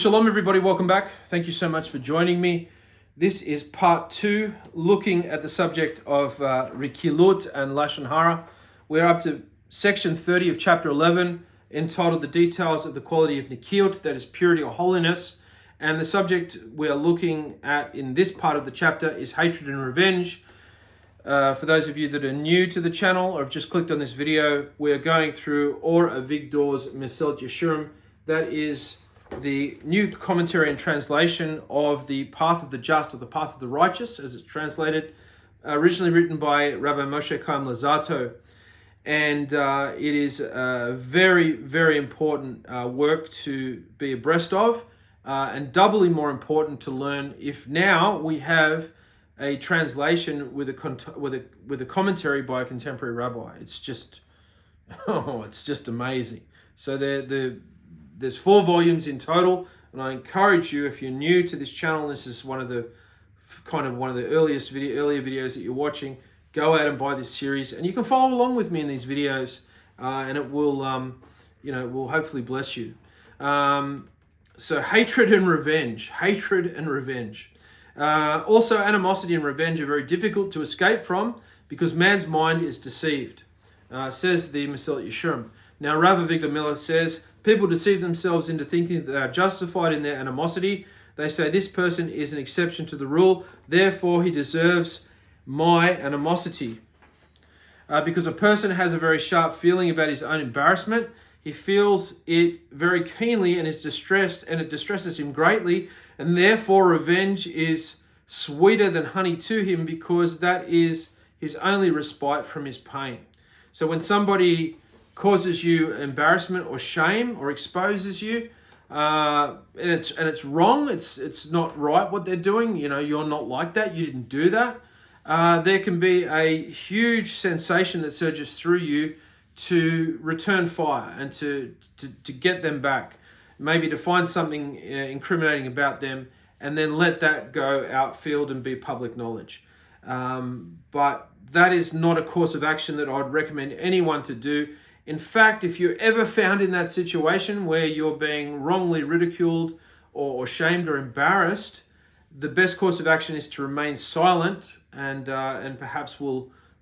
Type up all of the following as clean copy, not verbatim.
Shalom everybody, welcome back. Thank you so much for joining me. This is part 2, looking at the subject of Rikilut and Lashon Hara. We're up to section 30 of chapter 11, entitled The Details of the Quality of Nikiut, that is purity or holiness. And the subject we are looking at in this part of the chapter is hatred and revenge. For those of you that are new to the channel or have just clicked on this video, we are going through Avigdor's Mesillat Yesharim. That is the new commentary and translation of the Path of the Just, or the Path of the Righteous, as it's translated, originally written by Rabbi Moshe Chaim Lazato. And it is a very, very important work to be abreast of, and doubly more important to learn if now we have a translation with a commentary by a contemporary rabbi. It's just, it's just amazing. So there's 4 volumes in total, and I encourage you, if you're new to this channel, this is one of the earlier videos that you're watching, go out and buy this series, and you can follow along with me in these videos, and it will, will hopefully bless you. So hatred and revenge. Also, animosity and revenge are very difficult to escape from because man's mind is deceived, says the Mesillat Yesharim. Now, Rav Avigdor Miller says, people deceive themselves into thinking that they are justified in their animosity. They say this person is an exception to the rule, therefore he deserves my animosity. Because a person has a very sharp feeling about his own embarrassment, he feels it very keenly and is distressed, and it distresses him greatly, and therefore revenge is sweeter than honey to him, because that is his only respite from his pain. So when somebody causes you embarrassment or shame or exposes you, and it's wrong, it's not right what they're doing, you're not like that, you didn't do that, there can be a huge sensation that surges through you to return fire and to get them back, maybe to find something incriminating about them and then let that go outfield and be public knowledge. But that is not a course of action that I'd recommend anyone to do. In fact, if you're ever found in that situation where you're being wrongly ridiculed or shamed or embarrassed, the best course of action is to remain silent, and perhaps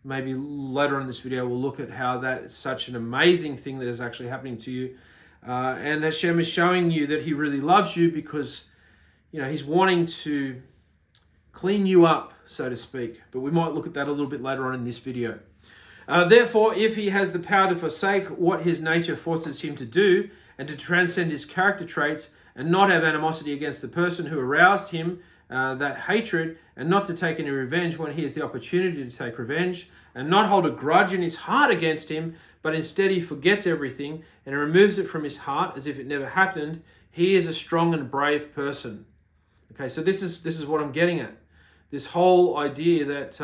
maybe later in this video we'll look at how that is such an amazing thing that is actually happening to you. And Hashem is showing you that he really loves you because, he's wanting to clean you up, so to speak. But we might look at that a little bit later on in this video. Therefore, if he has the power to forsake what his nature forces him to do, and to transcend his character traits, and not have animosity against the person who aroused him that hatred, and not to take any revenge when he has the opportunity to take revenge, and not hold a grudge in his heart against him, but instead he forgets everything and removes it from his heart as if it never happened, he is a strong and brave person. Okay, so this is what I'm getting at. This whole idea that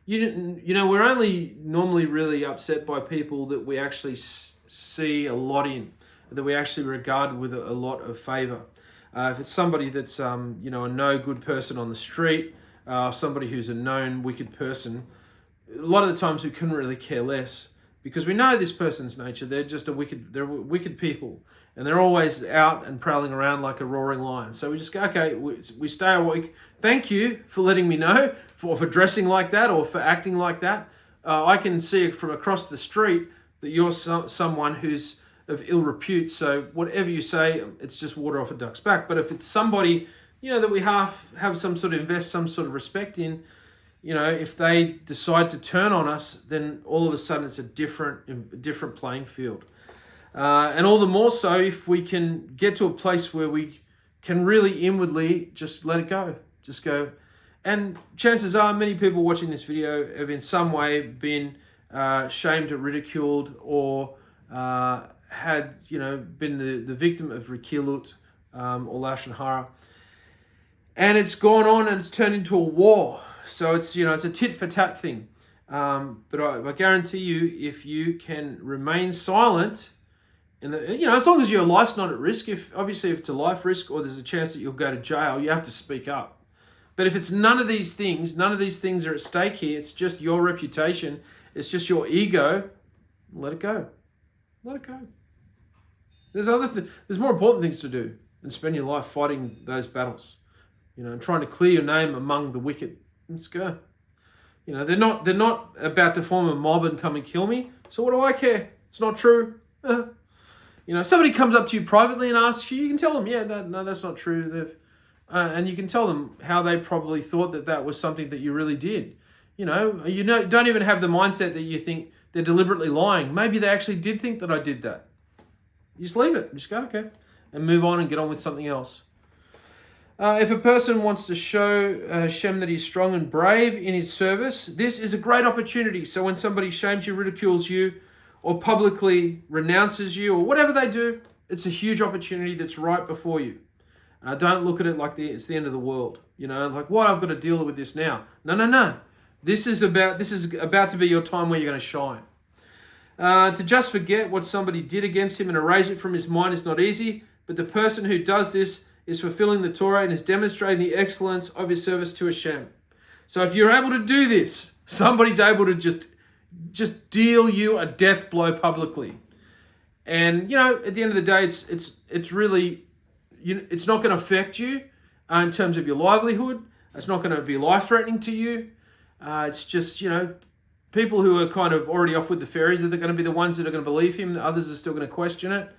we're only normally really upset by people that we actually see a lot in, that we actually regard with a lot of favor. If it's somebody that's a no good person on the street, somebody who's a known wicked person, a lot of the times we couldn't really care less because we know this person's nature. They're wicked people, and they're always out and prowling around like a roaring lion. So we just go, okay, we stay awake. Thank you for letting me know, for dressing like that or for acting like that. I can see from across the street that you're someone who's of ill repute. So whatever you say, it's just water off a duck's back. But if it's somebody, that we have some sort of invest some sort of respect in, if they decide to turn on us, then all of a sudden it's a different playing field. And all the more so if we can get to a place where we can really inwardly just let it go. Just go. And chances are many people watching this video have in some way been shamed or ridiculed, or had been the victim of Rikilut or Lashon Hara. And it's gone on and it's turned into a war. So it's it's a tit for tat thing. But I guarantee you, if you can remain silent, as long as your life's not at risk, if it's a life risk or there's a chance that you'll go to jail, you have to speak up. But if it's none of these things are at stake here, it's just your reputation, it's just your ego, let it go. Let it go. There's more important things to do. and spend your life fighting those battles, and trying to clear your name among the wicked. Let's go. They're not about to form a mob and come and kill me. So what do I care? It's not true. If somebody comes up to you privately and asks you, you can tell them, yeah, no, that's not true. And you can tell them how they probably thought that was something that you really did. Don't even have the mindset that you think they're deliberately lying. Maybe they actually did think that I did that. You just leave it. Just go, okay, and move on and get on with something else. If a person wants to show Hashem that he's strong and brave in his service, this is a great opportunity. So when somebody shames you, ridicules you, or publicly renounces you, or whatever they do, it's a huge opportunity that's right before you. Don't look at it like it's the end of the world. Like, what, I've got to deal with this now. No. This is about to be your time where you're going to shine. To just forget what somebody did against him and erase it from his mind is not easy, but the person who does this is fulfilling the Torah and is demonstrating the excellence of his service to Hashem. So if you're able to do this, somebody's able to just deal you a death blow publicly. And, at the end of the day, it's really, it's not going to affect you in terms of your livelihood. It's not going to be life-threatening to you. It's just, people who are kind of already off with the fairies are going to be the ones that are going to believe him. The others are still going to question it.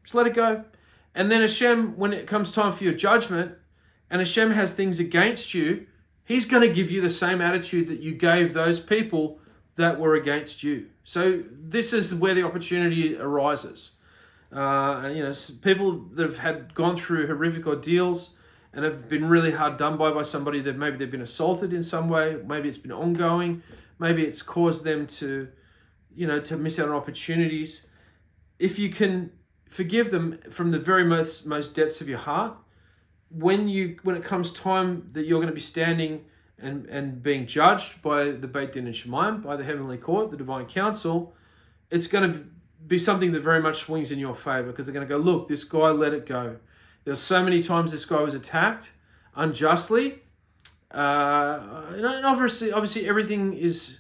Just let it go. And then Hashem, when it comes time for your judgment, and Hashem has things against you, he's going to give you the same attitude that you gave those people that were against you. So this is where the opportunity arises. People that have gone through horrific ordeals and have been really hard done by somebody, that maybe they've been assaulted in some way, maybe it's been ongoing, maybe it's caused them to miss out on opportunities. If you can forgive them from the very most depths of your heart, when it comes time that you're going to be standing and being judged by the Beit Din and Shemayim, by the Heavenly Court, the Divine Council, it's going to be something that very much swings in your favor, because they're going to go, look, this guy let it go. There's so many times this guy was attacked unjustly. And obviously everything is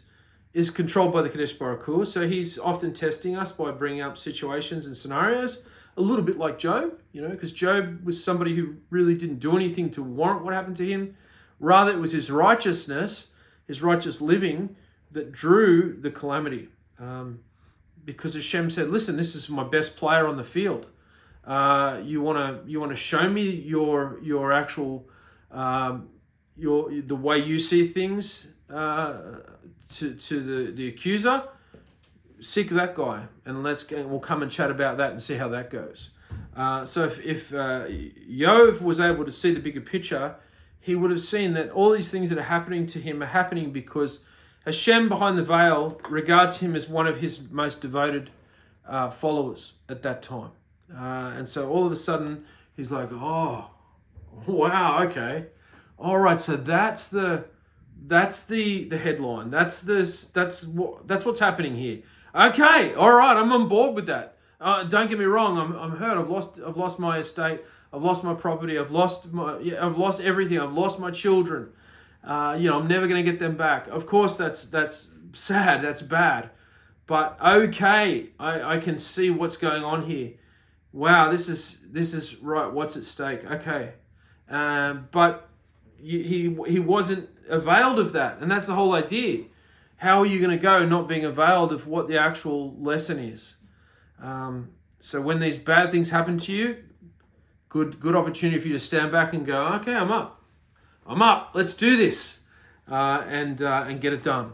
controlled by the Kadesh Baruch Hu, so he's often testing us by bringing up situations and scenarios, a little bit like Job, because Job was somebody who really didn't do anything to warrant what happened to him. Rather, it was his righteousness, his righteous living, that drew the calamity. Because Hashem said, listen, this is my best player on the field. You want to show me your actual the way you see things to the accuser. Seek that guy, and we'll come and chat about that and see how that goes. So if Yov was able to see the bigger picture, he would have seen that all these things that are happening to him are happening because Hashem behind the veil regards him as one of his most devoted followers at that time. And so all of a sudden he's like, oh, wow, okay. All right, so that's the headline. That's what's happening here. Okay, all right, I'm on board with that. Don't get me wrong, I'm hurt. I've lost my estate. I've lost my property. I've lost everything. I've lost my children. I'm never going to get them back. Of course, that's sad. That's bad. But okay, I can see what's going on here. Wow, this is right. What's at stake? Okay, but he wasn't availed of that, and that's the whole idea. How are you going to go not being availed of what the actual lesson is? So when these bad things happen to you, good opportunity for you to stand back and go, okay, I'm up. Let's do this, and get it done.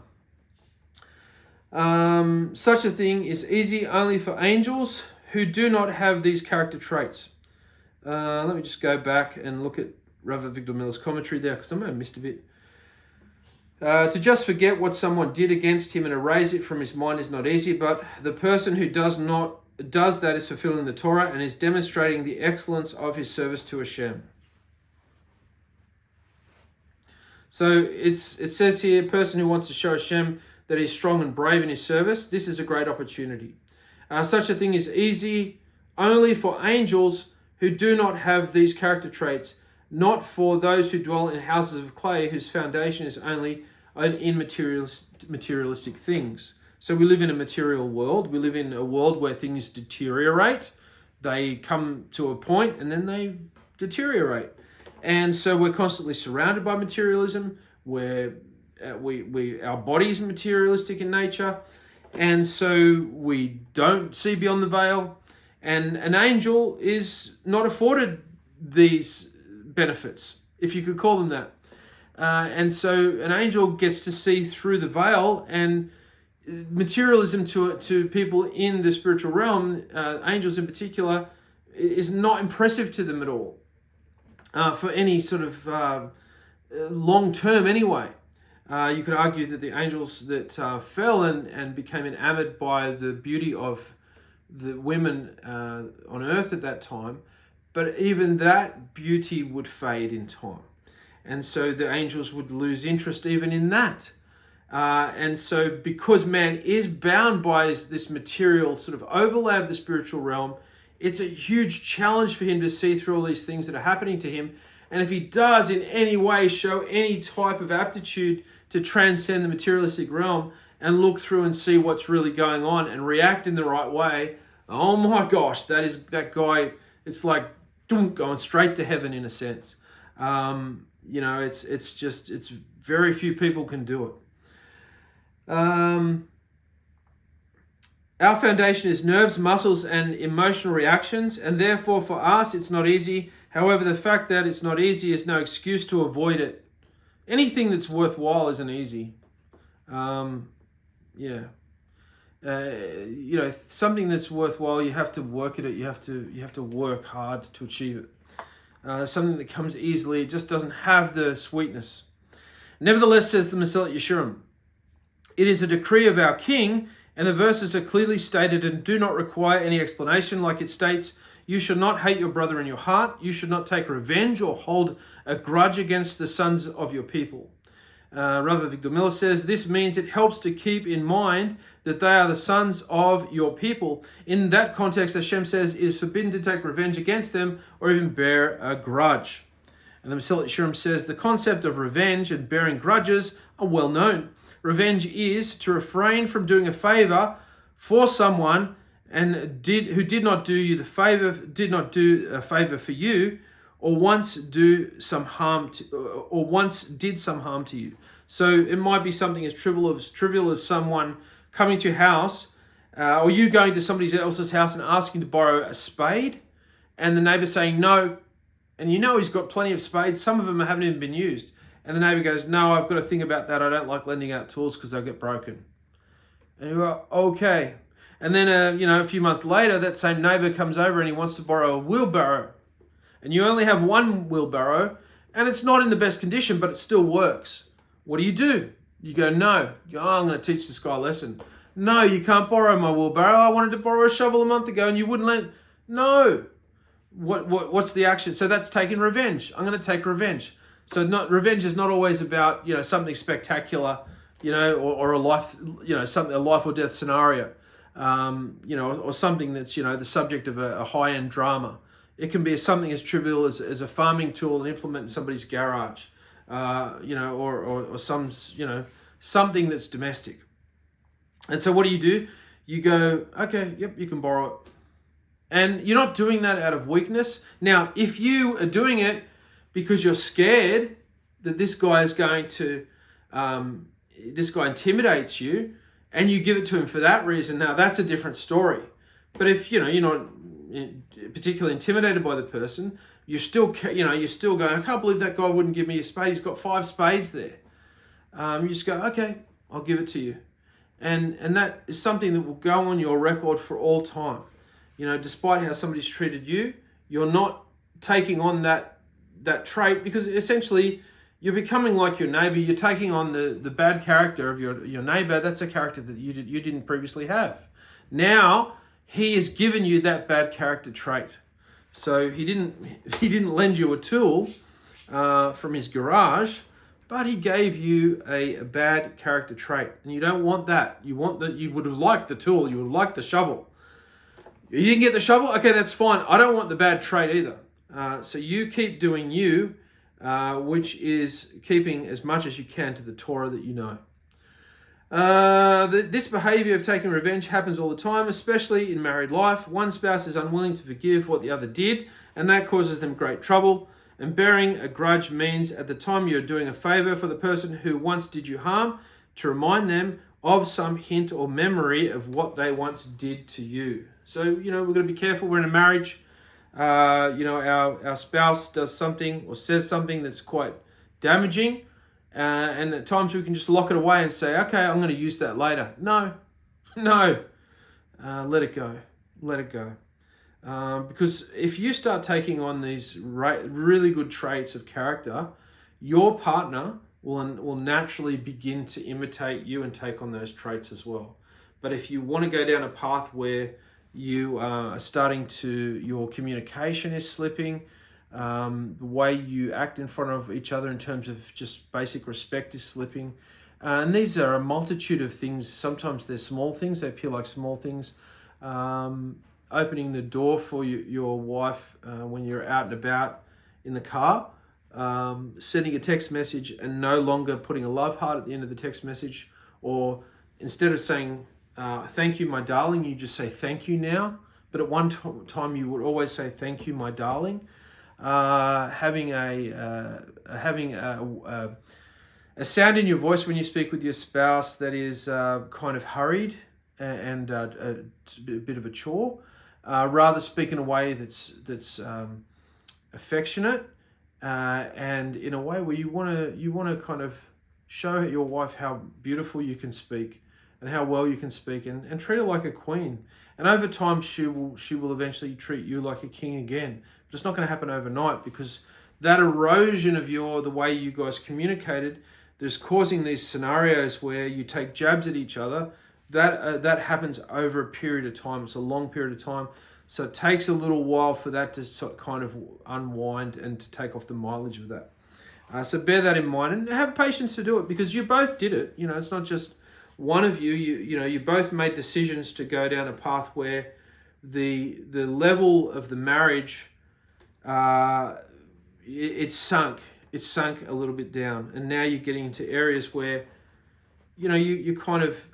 Such a thing is easy only for angels who do not have these character traits. Let me just go back and look at Rabbi Avigdor Miller's commentary there, because I may have missed a bit. To just forget what someone did against him and erase it from his mind is not easy, but the person who does that is fulfilling the Torah and is demonstrating the excellence of his service to Hashem. So it says here, a person who wants to show Hashem that he's strong and brave in his service, this is a great opportunity. Such a thing is easy only for angels who do not have these character traits, not for those who dwell in houses of clay, whose foundation is only in materialistic things. So we live in a material world. We live in a world where things deteriorate. They come to a point and then they deteriorate. And so we're constantly surrounded by materialism, where our body is materialistic in nature, and so we don't see beyond the veil. And an angel is not afforded these benefits, if you could call them that. And so an angel gets to see through the veil, and materialism to people in the spiritual realm, angels in particular, is not impressive to them at all, for any sort of long term anyway. You could argue that the angels that fell and became enamored by the beauty of the women on earth at that time, but even that beauty would fade in time. And so the angels would lose interest even in that. And so because man is bound by this material sort of overlay of the spiritual realm, it's a huge challenge for him to see through all these things that are happening to him. And if he does in any way show any type of aptitude to transcend the materialistic realm and look through and see what's really going on and react in the right way, oh my gosh, that guy, it's like going straight to heaven in a sense. It's very few people can do it. Our foundation is nerves, muscles, and emotional reactions, and therefore for us it's not easy. However, the fact that it's not easy is no excuse to avoid it. Anything that's worthwhile isn't easy. Something that's worthwhile, you have to work at it. You have to work hard to achieve it. Something that comes easily, it just doesn't have the sweetness. Nevertheless, says the Mesillat Yesharim, it is a decree of our King, and the verses are clearly stated and do not require any explanation. Like it states, you should not hate your brother in your heart. You should not take revenge or hold a grudge against the sons of your people. Rabbi Avigdor says, this means it helps to keep in mind that they are the sons of your people. In that context, Hashem says it is forbidden to take revenge against them or even bear a grudge. And the Mesillat Yesharim says the concept of revenge and bearing grudges are well known. Revenge is to refrain from doing a favor for someone who did not do a favor for you, or once did some harm to you. So it might be something as trivial as someone coming to your house, or you going to somebody else's house and asking to borrow a spade, and the neighbor saying no, and you know he's got plenty of spades. Some of them haven't even been used. And the neighbor goes, no, I've got to think about that. I don't like lending out tools because they'll get broken. And you go, okay. And then, a few months later, that same neighbor comes over and he wants to borrow a wheelbarrow. And you only have one wheelbarrow and it's not in the best condition, but it still works. What do? You go, no. You go, I'm going to teach this guy a lesson. No, you can't borrow my wheelbarrow. I wanted to borrow a shovel a month ago and you wouldn't let. No. What's the action? So that's taking revenge. I'm going to take revenge. So revenge is not always about, something spectacular, or a life, something, a life or death scenario, or something that's, the subject of a high-end drama. It can be something as trivial as a farming tool and implement in somebody's garage, or some, something that's domestic. And so what do? You go, okay, yep, you can borrow it. And you're not doing that out of weakness. Now, if you are doing it because you're scared that this guy is going to, this guy intimidates you, and you give it to him for that reason, now that's a different story. But if, you're not particularly intimidated by the person, you're still going, I can't believe that guy wouldn't give me a spade. He's got 5 spades there. You just go, okay, I'll give it to you. And that is something that will go on your record for all time. Despite how somebody's treated you, you're not taking on that trait, because essentially you're becoming like your neighbor. You're taking on the bad character of your neighbor. That's a character that you didn't previously have. Now he has given you that bad character trait. So he didn't lend you a tool from his garage, but he gave you a bad character trait, and you don't want that. You would have liked the tool. You would have liked the shovel. You didn't get the shovel? Okay, that's fine. I don't want the bad trait either. So you keep doing you, which is keeping as much as you can to the Torah that you know. This behavior of taking revenge happens all the time, especially in married life. One spouse is unwilling to forgive what the other did, and that causes them great trouble. And bearing a grudge means at the time you're doing a favor for the person who once did you harm, to remind them of some hint or memory of what they once did to you. So, we've got to be careful. We're in a marriage. Our spouse does something or says something that's quite damaging. And at times we can just lock it away and say, okay, I'm going to use that later. No. Let it go. Because if you start taking on these really good traits of character, your partner will naturally begin to imitate you and take on those traits as well. But if you want to go down a path where you are starting to, your communication is slipping, the way you act in front of each other in terms of just basic respect is slipping. And these are a multitude of things. Sometimes they're small things, they appear like small things. Opening the door for your wife when you're out and about in the car, sending a text message and no longer putting a love heart at the end of the text message, or instead of saying, thank you, my darling, you just say thank you now. But at one time you would always say thank you, my darling. Having a sound in your voice when you speak with your spouse that is kind of hurried and a bit of a chore. Rather speak in a way that's affectionate and in a way where you want to kind of show your wife how beautiful you can speak and how well you can speak, and treat her like a queen. And over time, she will eventually treat you like a king again. But it's not going to happen overnight, because that erosion of the way you guys communicated, there's causing these scenarios where you take jabs at each other. That happens over a period of time. It's a long period of time. So it takes a little while for that to kind of unwind and to take off the mileage of that. So bear that in mind and have patience to do it, because you both did it. It's not just one of you. You both made decisions to go down a path where the level of the marriage, it's sunk a little bit down, and now you're getting into areas where you're kind of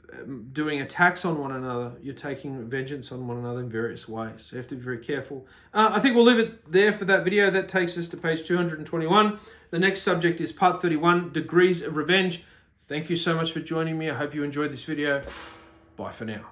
doing attacks on one another. You're taking vengeance on one another in various ways. So you have to be very careful. I think we'll leave it there for that video. That takes us to page 221. The next subject is part 31, degrees of revenge. Thank you so much for joining me. I hope you enjoyed this video. Bye for now.